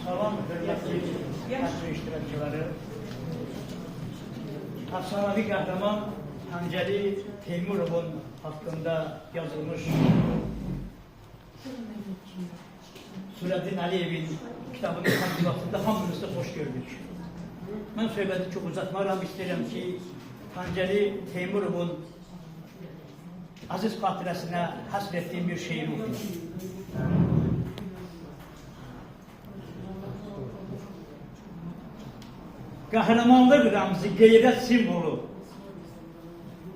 Salam, hörmətli təhsil iştirakçıları. Əfsanəvi qəhrəman Həncəli Teymurovun haqqında yazılmış Sürəddin Əliyevin kitabının təbliğatında hamınızda xoş gördük. Mən söhbəti çox uzatmaram, istəyirəm ki, Həncəli Teymurovun aziz xatirəsinə həsr etdiyim bir şeiri oxuyum. Qəhrəmanlıq rəmzi, qeyrət simvolu,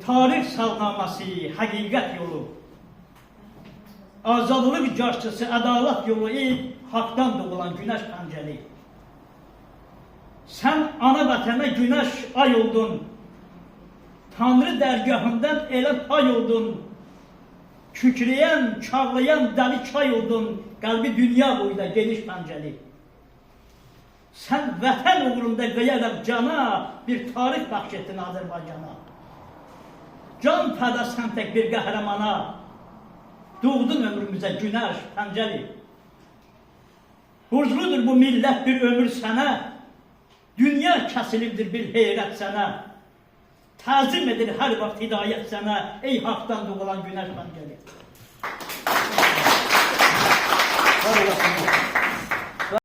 tarix salnaması, həqiqət yolu, azadlıq carçısı, ədalət yolu, ey haqdan doğulan günəş Həncəli. Sən ana vətənə günəş ay oldun, Tanrı dərgahından elə pay oldun, kükrəyən, çağlayan dəli çay oldun, qəlbi dünya boyda geniş pəncəli. Sən vətən uğrunda qıyaraq cana, bir tarix bəxş etdin Azərbaycana. Can fədəsən tək bir qəhrəmana, doğdun ömrümüzə günəş Həncəli. Borcludur bu millət bir ömür sənə, dünya kəsilibdir bir heyrət sənə. Təzim edir hər vaxt hidayət sənə, ey haqdan doğulan günəş Həncəli. Var olasın.